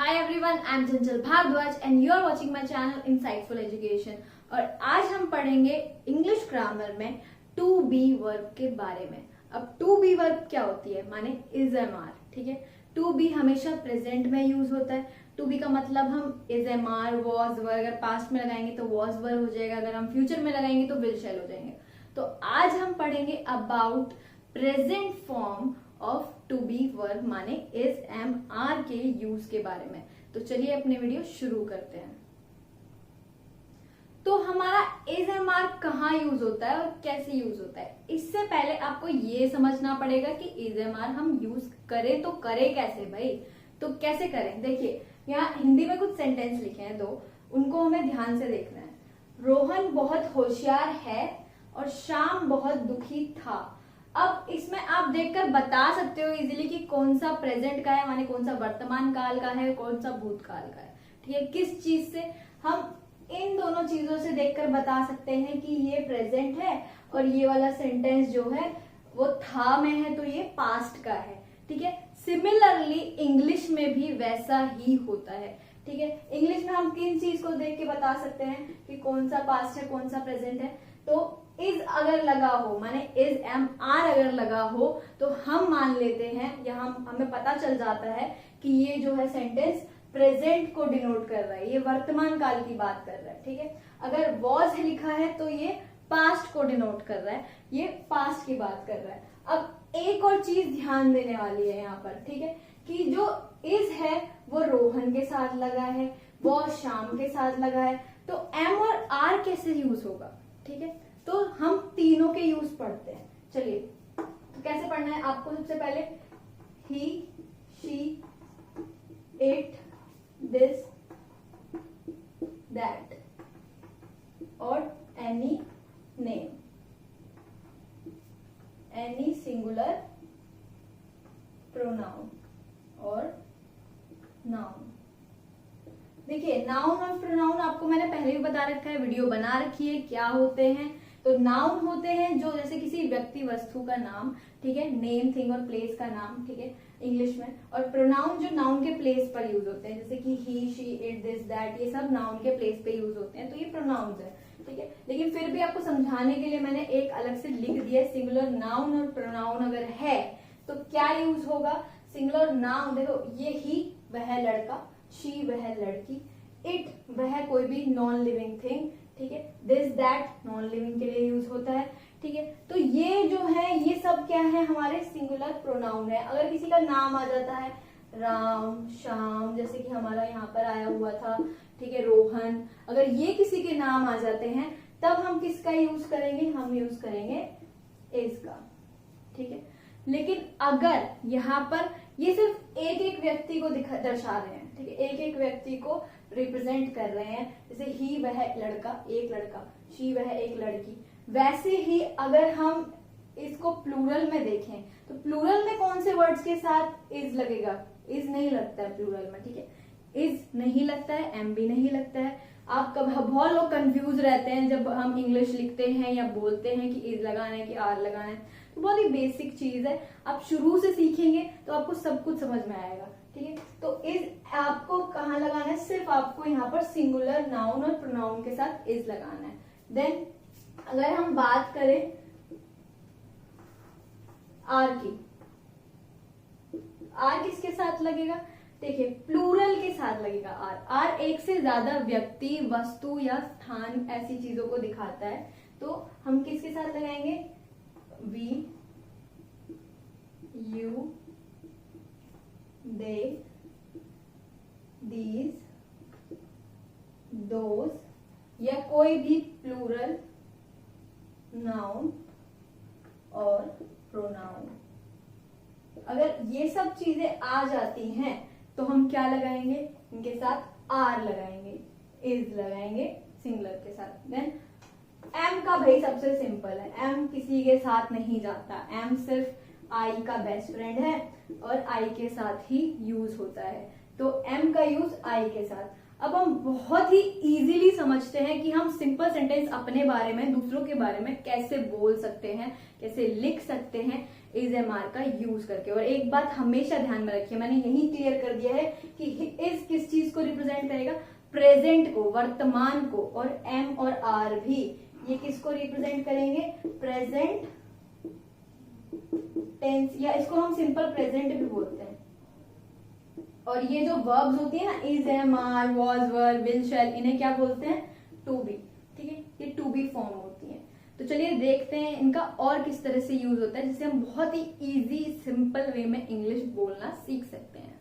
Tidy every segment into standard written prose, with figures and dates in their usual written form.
Hi everyone, I'm Chanchal Bhardwaj and you are watching my channel Insightful Education। और आज हम पढ़ेंगे English grammar में टू बी वर्ब के बारे में। अब टू बी वर्ब क्या होती है, माने इज एम आर। ठीक है, टू बी हमेशा प्रेजेंट में यूज होता है। टू बी का मतलब हम is am are, was were, अगर पास्ट में लगाएंगे तो वॉज वर हो जाएगा, अगर हम फ्यूचर में लगाएंगे तो विल शैल हो जाएंगे। तो आज हम पढ़ेंगे about present form of to be verb माने इज एम आर के यूज के बारे में। तो चलिए अपने वीडियो शुरू करते हैं। तो हमारा इज एम आर कहाँ यूज होता है और कैसे यूज होता है, इससे पहले आपको ये समझना पड़ेगा कि इज एम आर हम यूज करें तो करें कैसे भाई। तो कैसे करें, देखिए यहाँ हिंदी में कुछ सेंटेंस लिखे हैं दो, उनको हमें ध्यान से देखना है। रोहन बहुत होशियार है और श्याम बहुत दुखी था। अब इसमें आप देखकर बता सकते हो इजीली कि कौन सा प्रेजेंट का है, माने कौन सा वर्तमान काल का है, कौन सा भूतकाल का है। ठीक है, किस चीज से हम इन दोनों चीजों से देखकर बता सकते हैं कि ये प्रेजेंट है और ये वाला सेंटेंस जो है वो था में है तो ये पास्ट का है। ठीक है, सिमिलरली इंग्लिश में भी वैसा ही होता है। ठीक है, इंग्लिश में हम किन चीज को देख के बता सकते हैं कि कौन सा पास्ट है कौन सा प्रेजेंट है। तो इज अगर लगा हो, माने इज एम आर अगर लगा हो तो हम मान लेते हैं या हमें पता चल जाता है कि ये जो है सेंटेंस प्रेजेंट को डिनोट कर रहा है, ये वर्तमान काल की बात कर रहा है। ठीक है, अगर वॉज लिखा है तो ये पास्ट को डिनोट कर रहा है, ये पास्ट की बात कर रहा है। अब एक और चीज ध्यान देने वाली है यहाँ पर, ठीक है, कि जो इज है वो रोहन के साथ लगा है, वो श्याम के साथ लगा है, तो एम और आर कैसे यूज होगा। ठीक है, तो हम तीनों के यूज पढ़ते हैं। चलिए तो कैसे पढ़ना है आपको, सबसे पहले ही, शी, इट, दिस, दैट और any name, any singular pronoun और नाउन। देखिए नाउन और प्रोनाउन आपको मैंने पहले भी बता रखा है, वीडियो बना रखी है क्या होते हैं। तो नाउन होते हैं जो जैसे किसी व्यक्ति वस्तु का नाम, ठीक है, नेम, थिंग और प्लेस का नाम, ठीक है, इंग्लिश में। और प्रोनाउन जो नाउन के प्लेस पर यूज होते हैं, जैसे कि ही, शी, इट, दिस, दैट, ये सब नाउन के प्लेस पे यूज होते हैं, तो ये प्रोनाउन्स है। ठीक है, लेकिन फिर भी आपको समझाने के लिए मैंने एक अलग से लिख दिया है, सिंगुलर नाउन और प्रोनाउन अगर है तो क्या यूज होगा। सिंगुलर नाउन देखो, ये ही वह लड़का, शी वह लड़की, इट वह कोई भी नॉन लिविंग थिंग, ठीक है, दिस दैट नॉन लिविंग के लिए यूज होता है। ठीक है, तो ये जो है ये सब क्या है, हमारे सिंगुलर प्रोनाउन है। अगर किसी का नाम आ जाता है राम, श्याम, जैसे कि हमारा यहाँ पर आया हुआ था, ठीक है, रोहन, अगर ये किसी के नाम आ जाते हैं तब हम किसका यूज करेंगे, हम यूज करेंगे इज का। ठीक है, लेकिन अगर यहाँ पर ये सिर्फ एक एक व्यक्ति को दर्शा रहे हैं, ठीक है, एक एक व्यक्ति को रिप्रेजेंट कर रहे हैं, जैसे ही वह लड़का, एक लड़का, शी वह एक लड़की, वैसे ही अगर हम इसको प्लूरल में देखें तो प्लूरल में कौन से वर्ड्स के साथ इज लगेगा, इज नहीं लगता है प्लूरल में। ठीक है, इज नहीं लगता है, एम भी नहीं लगता है। आप बहुत लोग कंफ्यूज रहते हैं जब हम इंग्लिश लिखते हैं या बोलते हैं कि इज लगाना है कि आर लगाना है। तो बहुत ही बेसिक चीज है, आप शुरू से सीखेंगे तो आपको सब कुछ समझ में आएगा। ठीक है, तो इज आपको कहाँ लगाना है, सिर्फ आपको यहाँ पर सिंगुलर नाउन और प्रोनाउन के साथ इज लगाना है। देन अगर हम बात करें आर की, आर किसके साथ लगेगा, देखिए प्लूरल के साथ लगेगा आर। आर एक से ज्यादा व्यक्ति, वस्तु या स्थान ऐसी चीजों को दिखाता है, तो हम किसके साथ लगाएंगे, we, you, they, these, those या कोई भी प्लूरल नाउन और प्रोनाउन। अगर ये सब चीजें आ जाती हैं तो हम क्या लगाएंगे, इनके साथ आर लगाएंगे, इज लगाएंगे सिंगुलर के साथ। देन एम का भाई सबसे सिंपल है, एम किसी के साथ नहीं जाता, एम सिर्फ आई का बेस्ट फ्रेंड है और आई के साथ ही यूज होता है, तो एम का यूज आई के साथ। अब हम बहुत ही इजीली समझते हैं कि हम सिंपल सेंटेंस अपने बारे में, दूसरों के बारे में कैसे बोल सकते हैं, कैसे लिख सकते हैं इज एम आर का यूज करके। और एक बात हमेशा ध्यान में रखिए, मैंने यही क्लियर कर दिया है कि इज किस किसको रिप्रेजेंट करेगा, प्रेजेंट को, वर्तमान को, और एम और आर भी ये किसको रिप्रेजेंट करेंगे, प्रेजेंट टेंस, या इसको हम सिंपल प्रेजेंट भी बोलते हैं। और ये जो वर्ब्स होती है ना, is, am, are, was, were, will, shall, इन्हें क्या बोलते हैं, टू बी। ठीक है, ये टू बी फॉर्म होती है। तो चलिए देखते हैं इनका और किस तरह से यूज होता है, जिससे हम बहुत ही इजी सिंपल वे में इंग्लिश बोलना सीख सकते हैं।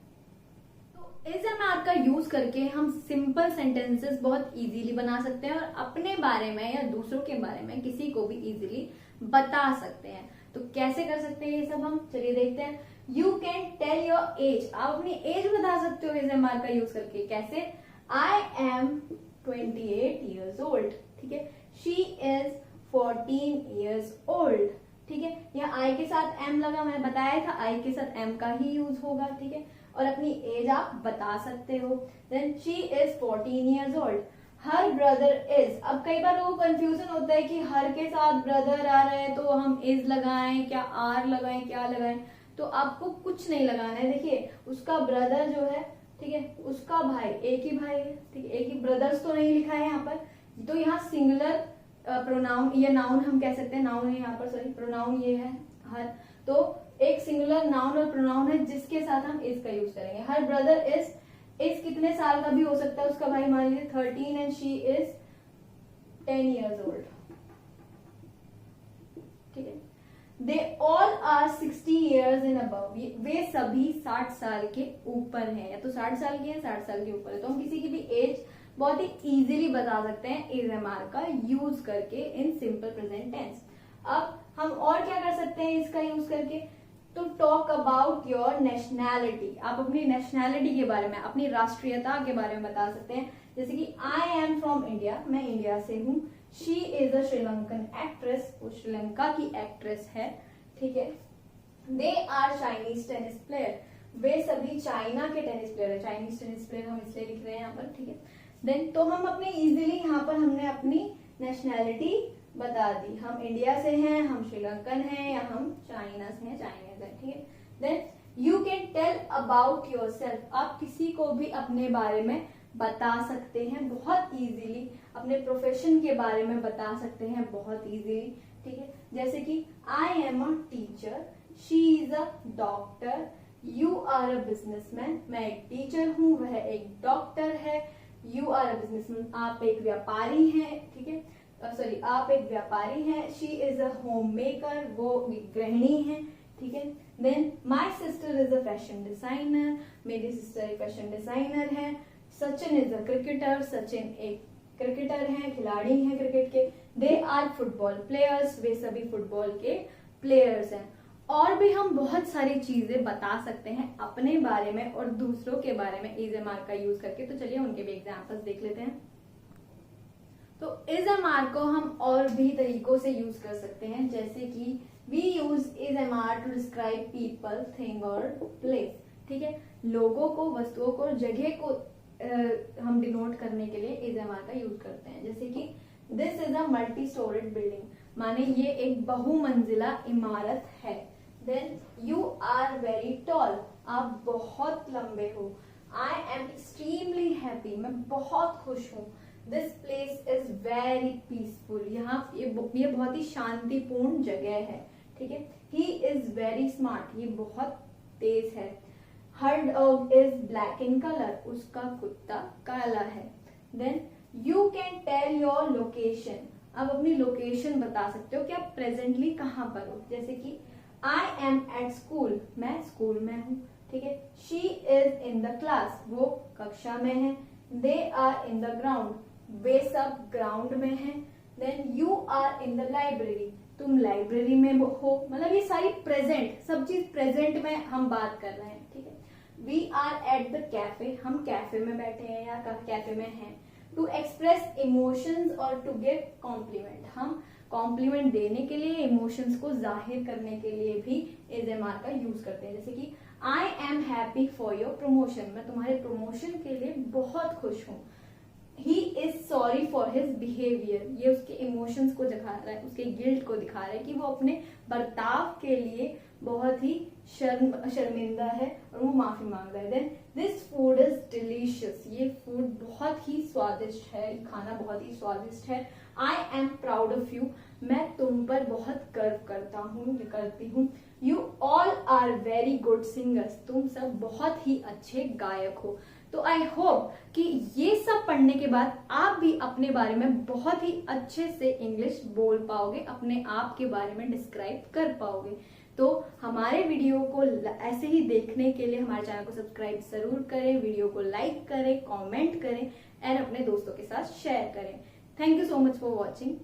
तो इज, एम, आर का यूज करके हम सिंपल सेंटेंसेस बहुत इजीली बना सकते हैं और अपने बारे में या दूसरों के बारे में किसी को भी इजीली बता सकते हैं। तो कैसे कर सकते हैं ये सब हम, चलिए देखते हैं। You can tell your age, आप अपनी एज बता सकते हो इज, एम, आर का यूज करके। कैसे, आई एम 28 years old। ठीक है, शी इज 14 years old। ठीक है, यहाँ आई के साथ एम लगा, मैंने बताया था आई के साथ एम का ही यूज होगा। ठीक है, और अपनी एज आप बता सकते हो। Then she is 14 years old। Her brother is, अब कई बार लोगों को कंफ्यूजन होता है कि हर के साथ ब्रदर आ रहा है तो हम इज लगाएं, क्या आर लगाएं, क्या लगाएं। तो आपको कुछ नहीं लगाना है। देखिए, उसका ब्रदर जो है, ठीक है, उसका भाई, एक ही भाई है, ठीक है, एक ही, ब्रदर्स तो नहीं लिखा है यहाँ पर। तो यहाँ सिंगुलर प्रोनाउन, ये नाउन हम कह सकते हैं, नाउन है यहाँ पर, सॉरी, प्रोनाउन ये है हर। तो एक सिंगुलर नाउन और प्रोनाउन है जिसके साथ हम इज का यूज करेंगे। हर ब्रदर इज कितने साल का भी हो सकता है उसका भाई, मान लीजिए 13 and she is 10 years old। ठीक है, they all are 60 years and above, वे सभी 60 साल के ऊपर हैं, या तो 60 साल के हैं, 60 साल के ऊपर है। तो हम किसी की भी एज बहुत ही इजीली बता सकते हैं इज, एम, आर का यूज करके इन सिंपल प्रेजेंट टेंस। अब हम और क्या कर सकते हैं इसका यूज करके, तो टॉक अबाउट योर नेशनैलिटी, आप अपनी नेशनैलिटी के बारे में, अपनी राष्ट्रीयता के बारे में बता सकते हैं। जैसे कि आई एम फ्रॉम इंडिया, मैं इंडिया से हूँ। She is a Sri Lankan actress, वो श्रीलंका की एक्ट्रेस है। ठीक है, they are Chinese tennis player, वे सभी चाइना के टेनिस प्लेयर है। चाइनीज टेनिस प्लेयर हम इसलिए लिख रहे हैं यहाँ पर। ठीक है, देन तो हम अपने इजीली यहाँ पर हमने अपनी नेशनैलिटी बता दी, हम इंडिया से हैं, हम श्रीलंकन हैं, या हम चाइना से हैं, चाइनीज हैं। ठीक है, then you can tell about yourself, आप किसी को भी अपने बारे में बता सकते हैं बहुत इजीली, अपने प्रोफेशन के बारे में बता सकते हैं बहुत इजीली। ठीक है, जैसे कि I am a teacher, she is a doctor, you are a businessman, मैं एक टीचर हूँ, वह एक डॉक्टर है। यू आर अ बिजनेसमैन, आप एक व्यापारी हैं। ठीक है, सॉरी, आप एक व्यापारी हैं। She is a home maker, वो गृहिणी है। ठीक है, then my sister is a fashion designer, मेरी सिस्टर एक फैशन डिजाइनर है। Sachin is a cricketer, Sachin एक क्रिकेटर हैं, खिलाड़ी हैं क्रिकेट के। दे आर फुटबॉल प्लेयर्स, वे सभी फुटबॉल के प्लेयर्स हैं। और भी हम बहुत सारी चीजें बता सकते हैं अपने बारे में और दूसरों के बारे में इज, एम, आर का यूज करके। तो चलिए उनके भी एग्जाम्पल्स देख लेते हैं। तो इज, एम, आर को हम और भी तरीकों से यूज कर सकते हैं, जैसे कि we use is, am, are to describe people, thing और प्लेस। ठीक है, लोगों को, वस्तुओं को, जगह को हम डिनोट करने के लिए इज, एम, आर का यूज करते हैं। जैसे कि this is a multi storeyed building, माने ये एक बहुमंजिला इमारत है। Then you are very tall, आप बहुत लंबे हो। आई एम एक्सट्रीमली हैप्पी, मैं बहुत खुश हूँ। This place is very peaceful, यहाँ ये बहुत ही शांतिपूर्ण जगह है। ठीक है, ही इज वेरी स्मार्ट, ये बहुत तेज है। हर dog is black in colour, उसका कुत्ता काला है। Then you can tell your location, आप अपनी लोकेशन बता सकते हो कि आप प्रेजेंटली कहाँ पर हो। जैसे कि आई एम एट स्कूल, मैं स्कूल में हूँ। ठीक है, she is in the class, वो कक्षा में है। They are in the ground, वे सब ग्राउंड में हैं। Then you are in the library, तुम लाइब्रेरी में हो। मतलब ये सारी प्रेजेंट, सब चीज प्रेजेंट में हम बात कर रहे हैं। ठीक है, we are at the cafe, हम कैफे में बैठे हैं या कैफे में हैं। टू एक्सप्रेस इमोशंस और टू गिव कॉम्प्लीमेंट, हम कॉम्प्लीमेंट देने के लिए, इमोशंस को जाहिर करने के लिए भी इज, एम, आर का यूज करते हैं। जैसे कि I am happy for your promotion, मैं तुम्हारे प्रमोशन के लिए बहुत खुश हूँ। He is sorry for his behaviour, ये उसके इमोशंस को दिखा रहा है, उसके गिल्ट को दिखा रहा है कि वो अपने बर्ताव के लिए बहुत ही शर्मिंदा है और वो माफी मांग रहा है। Then this food is delicious, delicious, ये फूड बहुत ही स्वादिष्ट है, खाना बहुत ही स्वादिष्ट है। I am proud of you, मैं तुम पर बहुत गर्व करती हूँ। You all are very good singers, तुम सब बहुत ही अच्छे गायक हो। तो आई होप कि ये सब पढ़ने के बाद आप भी अपने बारे में बहुत ही अच्छे से इंग्लिश बोल पाओगे, अपने आप के बारे में डिस्क्राइब कर पाओगे। तो हमारे वीडियो को ऐसे ही देखने के लिए हमारे चैनल को सब्सक्राइब जरूर करें, वीडियो को लाइक करें, कमेंट करें और अपने दोस्तों के साथ शेयर करें। Thank you so much for watching.